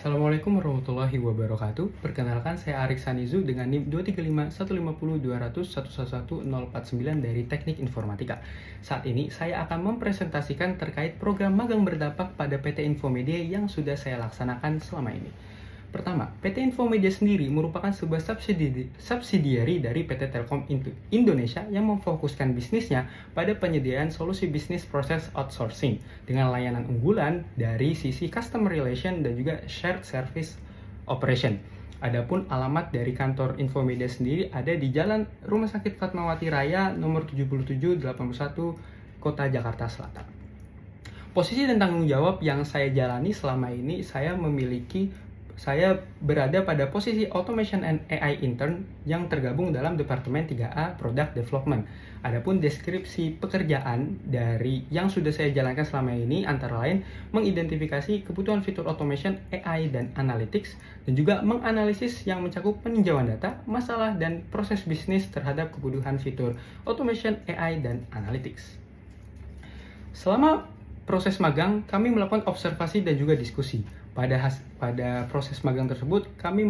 Assalamualaikum warahmatullahi wabarakatuh. Perkenalkan, saya Arik Sanizu dengan NIM 2351501111049 dari Teknik Informatika. Saat ini saya akan mempresentasikan terkait program magang berdampak pada PT Infomedia yang sudah saya laksanakan selama ini. Pertama, PT Infomedia sendiri merupakan sebuah subsidiari dari PT Telkom Indonesia yang memfokuskan bisnisnya pada penyediaan solusi bisnis proses outsourcing dengan layanan unggulan dari sisi customer relation dan juga shared service operation. Adapun alamat dari kantor Infomedia sendiri ada di Jalan Rumah Sakit Fatmawati Raya nomor 7781 Kota Jakarta Selatan. Posisi dan tanggung jawab yang saya jalani selama ini, saya berada pada posisi Automation and AI Intern yang tergabung dalam Departemen 3A Product Development. Adapun deskripsi pekerjaan dari yang sudah saya jalankan selama ini antara lain mengidentifikasi kebutuhan fitur automation, AI, dan analytics, dan juga menganalisis yang mencakup peninjauan data, masalah, dan proses bisnis terhadap kebutuhan fitur automation, AI, dan analytics. Selama proses magang, kami melakukan observasi dan juga diskusi. Pada proses magang tersebut, kami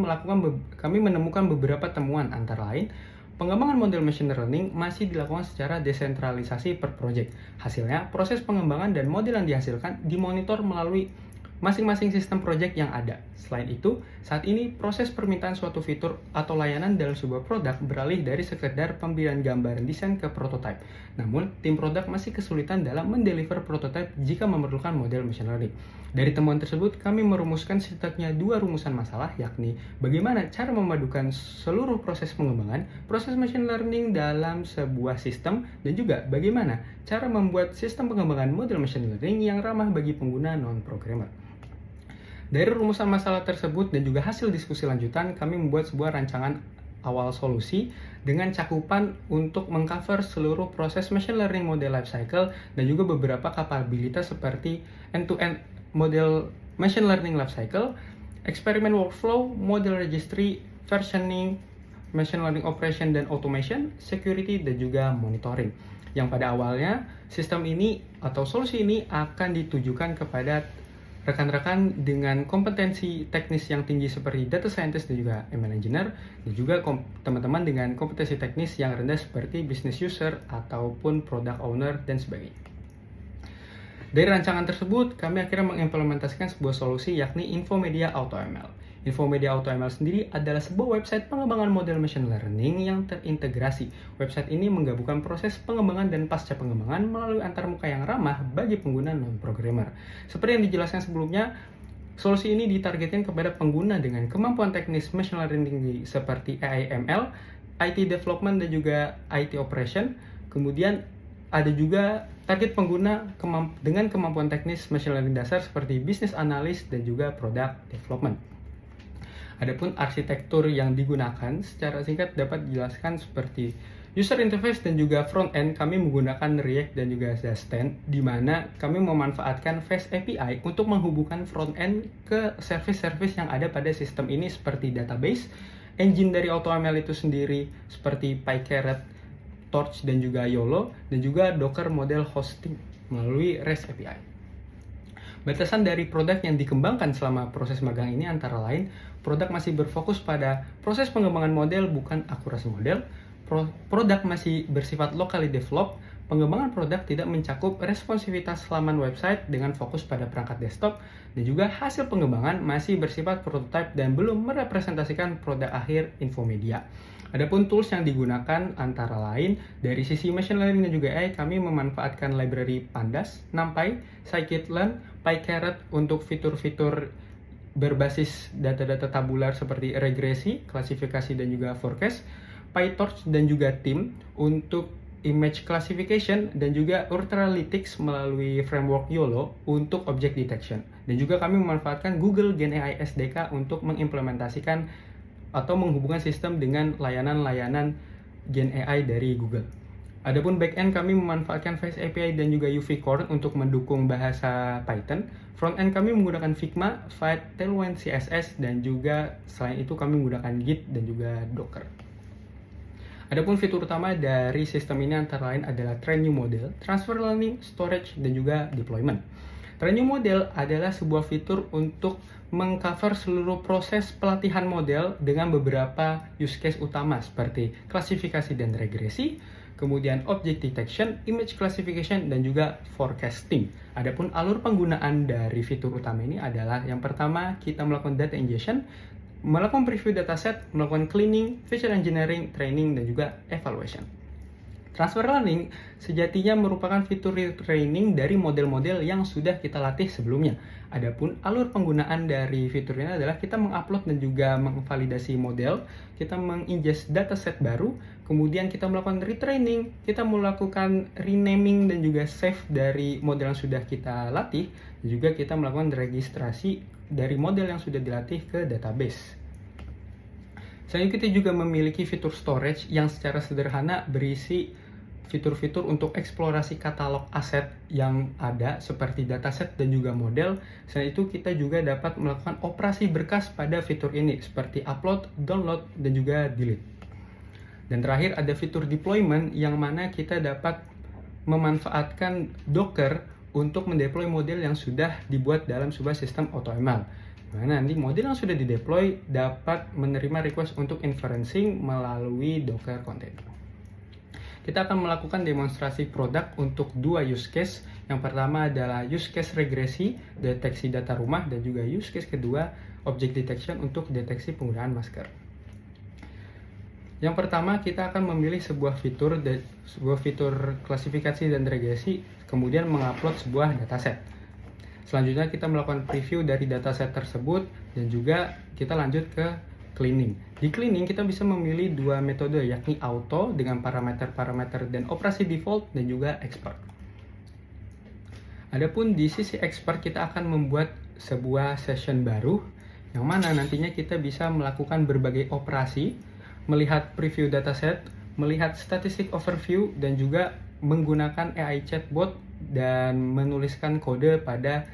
menemukan beberapa temuan, antara lain pengembangan model machine learning masih dilakukan secara desentralisasi per project. Hasilnya, proses pengembangan dan model yang dihasilkan dimonitor melalui masing-masing sistem project yang ada. Selain itu, saat ini proses permintaan suatu fitur atau layanan dalam sebuah produk beralih dari sekedar pemberian gambaran desain ke prototype. Namun, tim produk masih kesulitan dalam mendeliver prototype jika memerlukan model machine learning. Dari temuan tersebut, kami merumuskan setidaknya 2 rumusan masalah, yakni bagaimana cara memadukan seluruh proses pengembangan, proses machine learning dalam sebuah sistem, dan juga bagaimana cara membuat sistem pengembangan model machine learning yang ramah bagi pengguna non-programmer. Dari rumusan masalah tersebut dan juga hasil diskusi lanjutan, kami membuat sebuah rancangan awal solusi dengan cakupan untuk mengcover seluruh proses machine learning model lifecycle dan juga beberapa kapabilitas seperti end-to-end model machine learning lifecycle, eksperimen workflow, model registry, versioning, machine learning operation dan automation, security, dan juga monitoring. Yang pada awalnya, sistem ini atau solusi ini akan ditujukan kepada rekan-rekan dengan kompetensi teknis yang tinggi seperti data scientist dan juga ML engineer, dan juga teman-teman dengan kompetensi teknis yang rendah seperti business user ataupun product owner dan sebagainya. Dari rancangan tersebut, kami akhirnya mengimplementasikan sebuah solusi yakni Infomedia AutoML. Infomedia AutoML sendiri adalah sebuah website pengembangan model machine learning yang terintegrasi. Website ini menggabungkan proses pengembangan dan pasca pengembangan melalui antarmuka yang ramah bagi pengguna non-programmer. Seperti yang dijelaskan sebelumnya, solusi ini ditargetkan kepada pengguna dengan kemampuan teknis machine learning tinggi seperti AI ML, IT development, dan juga IT operation. Kemudian ada juga target pengguna dengan kemampuan teknis machine learning dasar seperti business analyst dan juga product development. Adapun arsitektur yang digunakan secara singkat dapat dijelaskan seperti user interface dan juga front end. Kami menggunakan React dan juga Zastend, di mana kami memanfaatkan Fast API untuk menghubungkan front end ke service-service yang ada pada sistem ini seperti database, engine dari AutoML itu sendiri seperti PyCaret, Torch, dan juga YOLO, dan juga Docker model hosting melalui REST API. Batasan dari produk yang dikembangkan selama proses magang ini antara lain, produk masih berfokus pada proses pengembangan model bukan akurasi model, produk masih bersifat locally developed, pengembangan produk tidak mencakup responsivitas laman website dengan fokus pada perangkat desktop, dan juga hasil pengembangan masih bersifat prototype dan belum merepresentasikan produk akhir Infomedia. Adapun tools yang digunakan antara lain dari sisi machine learning dan juga AI, kami memanfaatkan library Pandas, NumPy, Scikit-learn, PyCaret untuk fitur-fitur berbasis data-data tabular seperti regresi, klasifikasi, dan juga forecast, PyTorch dan juga Tim untuk image classification, dan juga Ultralytics melalui framework YOLO untuk object detection. Dan juga kami memanfaatkan Google GenAI SDK untuk mengimplementasikan atau menghubungkan sistem dengan layanan-layanan GenAI dari Google. Adapun backend, kami memanfaatkan Fast API dan juga UV-Core untuk mendukung bahasa Python. Frontend kami menggunakan Figma, Vite, Tailwind CSS, dan juga selain itu kami menggunakan Git dan juga Docker. Adapun fitur utama dari sistem ini antara lain adalah train new model, transfer learning, storage, dan juga deployment. Training model adalah sebuah fitur untuk mengcover seluruh proses pelatihan model dengan beberapa use case utama seperti klasifikasi dan regresi, kemudian object detection, image classification, dan juga forecasting. Adapun alur penggunaan dari fitur utama ini adalah yang pertama kita melakukan data ingestion, melakukan preview dataset, melakukan cleaning, feature engineering, training, dan juga evaluation. Transfer learning sejatinya merupakan fitur training dari model-model yang sudah kita latih sebelumnya. Adapun alur penggunaan dari fitur ini adalah kita mengupload dan juga memvalidasi model, kita mengingest dataset baru, kemudian kita melakukan retraining, kita melakukan renaming dan juga save dari model yang sudah kita latih, dan juga kita melakukan registrasi dari model yang sudah dilatih ke database. Selain itu kita juga memiliki fitur storage yang secara sederhana berisi fitur-fitur untuk eksplorasi katalog aset yang ada seperti dataset dan juga model. Selain itu kita juga dapat melakukan operasi berkas pada fitur ini seperti upload, download, dan juga delete. Dan terakhir ada fitur deployment yang mana kita dapat memanfaatkan Docker untuk mendeploy model yang sudah dibuat dalam sebuah sistem AutoML. Dimana nanti model yang sudah dideploy dapat menerima request untuk inferencing melalui Docker container. Kita akan melakukan demonstrasi produk untuk dua use case. Yang pertama adalah use case regresi, deteksi data rumah, dan juga use case kedua, object detection untuk deteksi penggunaan masker. Yang pertama kita akan memilih sebuah fitur klasifikasi dan regresi, kemudian mengupload sebuah dataset. Selanjutnya kita melakukan preview dari dataset tersebut dan juga kita lanjut ke cleaning. Di cleaning kita bisa memilih dua metode yakni auto dengan parameter-parameter dan operasi default dan juga expert. Adapun di sisi expert kita akan membuat sebuah session baru yang mana nantinya kita bisa melakukan berbagai operasi, melihat preview dataset, melihat statistic overview, dan juga menggunakan AI chatbot dan menuliskan kode pada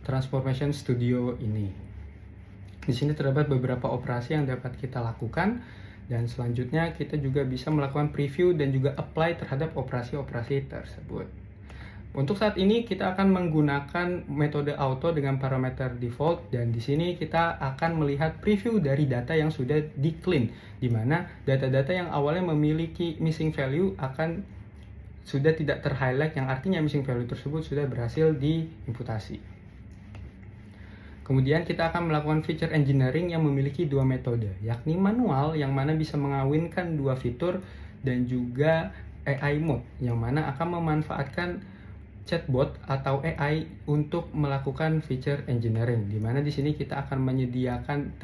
Transformation Studio ini. Di sini terdapat beberapa operasi yang dapat kita lakukan, dan selanjutnya kita juga bisa melakukan preview dan juga apply terhadap operasi-operasi tersebut. Untuk saat ini kita akan menggunakan metode auto dengan parameter default, dan di sini kita akan melihat preview dari data yang sudah di-clean, di mana data-data yang awalnya memiliki missing value akan sudah tidak ter-highlight, yang artinya missing value tersebut sudah berhasil diimputasi. Kemudian kita akan melakukan feature engineering yang memiliki dua metode, yakni manual yang mana bisa mengawinkan dua fitur, dan juga AI mode yang mana akan memanfaatkan chatbot atau AI untuk melakukan feature engineering, di mana di sini kita akan menyediakan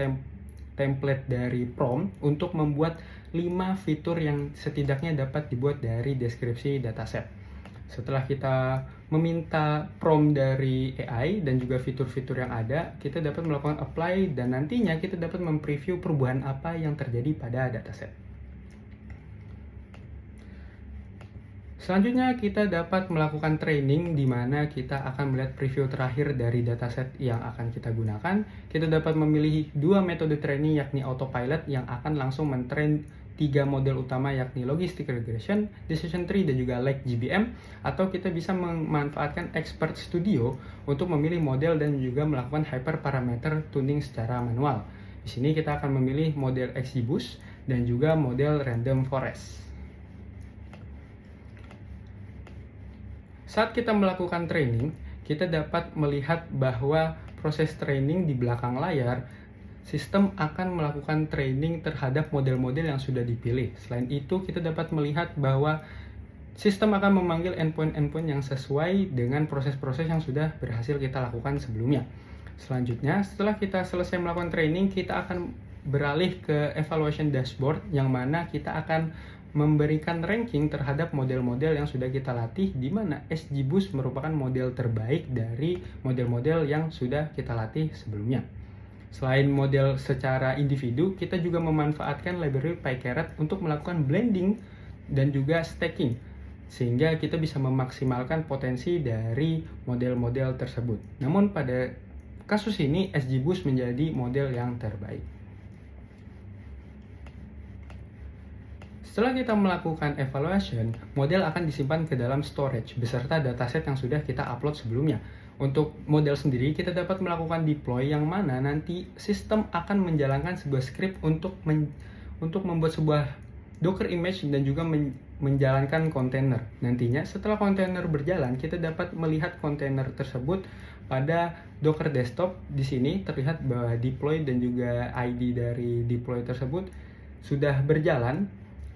template dari prompt untuk membuat 5 fitur yang setidaknya dapat dibuat dari deskripsi dataset. Setelah kita meminta prompt dari AI dan juga fitur-fitur yang ada, kita dapat melakukan apply dan nantinya kita dapat mempreview perubahan apa yang terjadi pada dataset. Selanjutnya kita dapat melakukan training di mana kita akan melihat preview terakhir dari dataset yang akan kita gunakan. Kita dapat memilih dua metode training yakni autopilot yang akan langsung mentrain 3 model utama yakni logistic regression, decision tree, dan juga lake GBM, atau kita bisa memanfaatkan expert studio untuk memilih model dan juga melakukan hyperparameter tuning secara manual. Di sini kita akan memilih model XGBoost dan juga model random forest. Saat kita melakukan training, kita dapat melihat bahwa proses training di belakang layar, sistem akan melakukan training terhadap model-model yang sudah dipilih. Selain itu, kita dapat melihat bahwa sistem akan memanggil endpoint-endpoint yang sesuai dengan proses-proses yang sudah berhasil kita lakukan sebelumnya. Selanjutnya, setelah kita selesai melakukan training, kita akan beralih ke evaluation dashboard yang mana kita akan memberikan ranking terhadap model-model yang sudah kita latih, di mana XGBoost merupakan model terbaik dari model-model yang sudah kita latih sebelumnya. Selain model secara individu, kita juga memanfaatkan library PyCaret untuk melakukan blending dan juga stacking, sehingga kita bisa memaksimalkan potensi dari model-model tersebut. Namun pada kasus ini, XGBoost menjadi model yang terbaik. Setelah kita melakukan evaluation, model akan disimpan ke dalam storage beserta dataset yang sudah kita upload sebelumnya. Untuk model sendiri, kita dapat melakukan deploy yang mana nanti sistem akan menjalankan sebuah script untuk membuat sebuah Docker image dan juga menjalankan kontainer. Nantinya setelah kontainer berjalan, kita dapat melihat kontainer tersebut pada Docker desktop. Di sini terlihat bahwa deploy dan juga ID dari deploy tersebut sudah berjalan,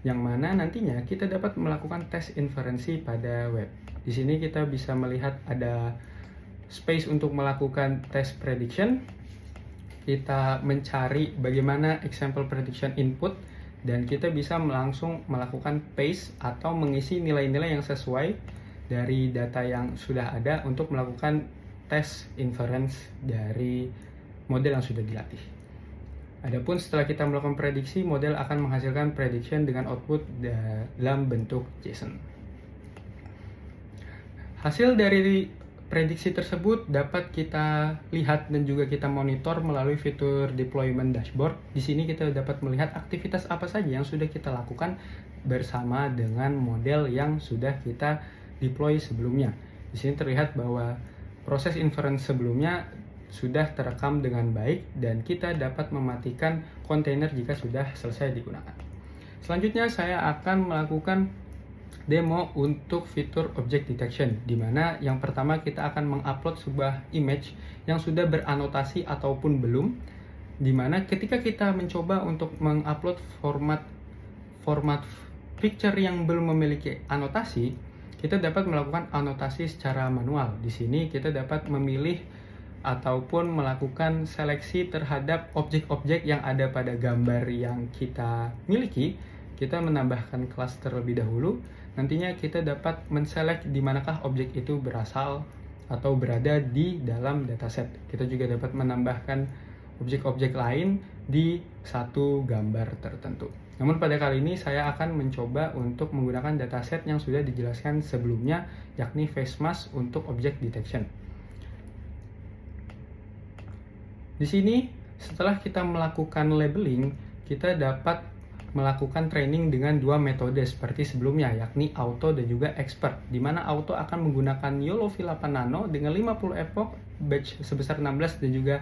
yang mana nantinya kita dapat melakukan tes inferensi pada web. Di sini kita bisa melihat ada space untuk melakukan test prediction. Kita mencari bagaimana example prediction input dan kita bisa langsung melakukan paste atau mengisi nilai-nilai yang sesuai dari data yang sudah ada untuk melakukan tes inference dari model yang sudah dilatih. Adapun setelah kita melakukan prediksi, model akan menghasilkan prediction dengan output dalam bentuk JSON. Hasil dari prediksi tersebut dapat kita lihat dan juga kita monitor melalui fitur deployment dashboard. Di sini kita dapat melihat aktivitas apa saja yang sudah kita lakukan bersama dengan model yang sudah kita deploy sebelumnya. Di sini terlihat bahwa proses inference sebelumnya sudah terekam dengan baik dan kita dapat mematikan kontainer jika sudah selesai digunakan. Selanjutnya saya akan melakukan demo untuk fitur object detection, di mana yang pertama kita akan mengupload sebuah image yang sudah beranotasi ataupun belum, di mana ketika kita mencoba untuk mengupload format picture yang belum memiliki anotasi, kita dapat melakukan anotasi secara manual. Di sini kita dapat memilih ataupun melakukan seleksi terhadap objek-objek yang ada pada gambar yang kita miliki. Kita menambahkan kelas terlebih dahulu. Nantinya kita dapat menselect di manakah objek itu berasal atau berada di dalam dataset. Kita juga dapat menambahkan objek-objek lain di satu gambar tertentu. Namun pada kali ini saya akan mencoba untuk menggunakan dataset yang sudah dijelaskan sebelumnya, yakni face mask untuk object detection. Di sini setelah kita melakukan labeling, kita dapat melakukan training dengan dua metode seperti sebelumnya, yakni auto dan juga expert, di mana auto akan menggunakan YOLO V8 Nano dengan 50 epoch, batch sebesar 16 dan juga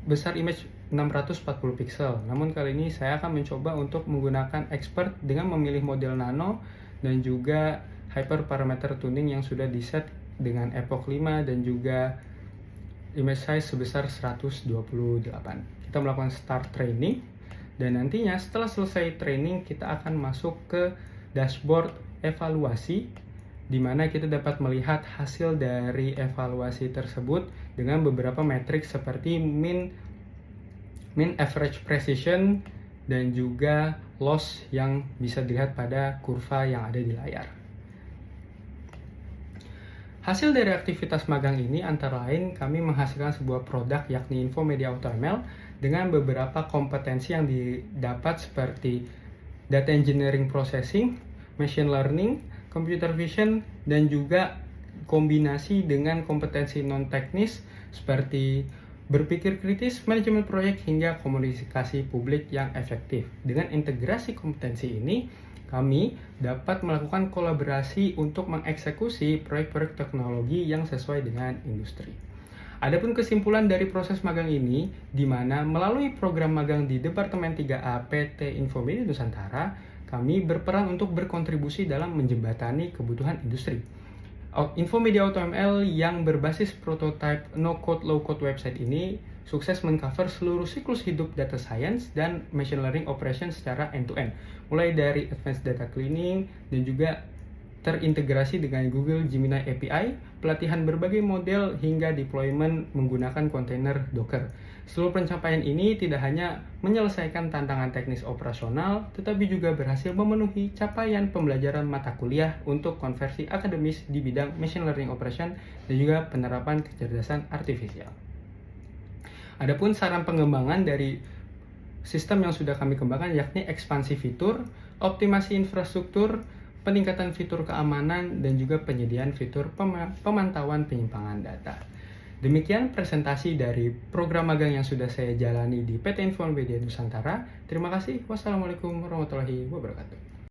besar image 640 pixel. Namun kali ini saya akan mencoba untuk menggunakan expert dengan memilih model nano dan juga hyper parameter tuning yang sudah diset dengan epoch 5 dan juga image size sebesar 128. Kita melakukan start training. Dan nantinya setelah selesai training kita akan masuk ke dashboard evaluasi, di mana kita dapat melihat hasil dari evaluasi tersebut dengan beberapa metrik seperti mean average precision dan juga loss yang bisa dilihat pada kurva yang ada di layar. Hasil dari aktivitas magang ini antara lain kami menghasilkan sebuah produk yakni Infomedia AutoML dengan beberapa kompetensi yang didapat seperti data engineering processing, machine learning, computer vision, dan juga kombinasi dengan kompetensi non-teknis seperti berpikir kritis, manajemen proyek, hingga komunikasi publik yang efektif. Dengan integrasi kompetensi ini, kami dapat melakukan kolaborasi untuk mengeksekusi proyek-proyek teknologi yang sesuai dengan industri. Adapun kesimpulan dari proses magang ini, di mana melalui program magang di Departemen 3A PT Infomedia Nusantara, kami berperan untuk berkontribusi dalam menjembatani kebutuhan industri. Infomedia AutoML yang berbasis prototype no-code, low-code website ini sukses mengcover seluruh siklus hidup data science dan machine learning operation secara end-to-end, mulai dari advanced data cleaning dan juga terintegrasi dengan Google Gemini API, pelatihan berbagai model hingga deployment menggunakan kontainer Docker. Seluruh pencapaian ini tidak hanya menyelesaikan tantangan teknis operasional, tetapi juga berhasil memenuhi capaian pembelajaran mata kuliah untuk konversi akademis di bidang machine learning operation dan juga penerapan kecerdasan artifisial. Adapun saran pengembangan dari sistem yang sudah kami kembangkan yakni ekspansi fitur, optimasi infrastruktur, peningkatan fitur keamanan, dan juga penyediaan fitur pemantauan penyimpangan data. Demikian presentasi dari program magang yang sudah saya jalani di PT Infomedia Nusantara. Terima kasih. Wassalamualaikum warahmatullahi wabarakatuh.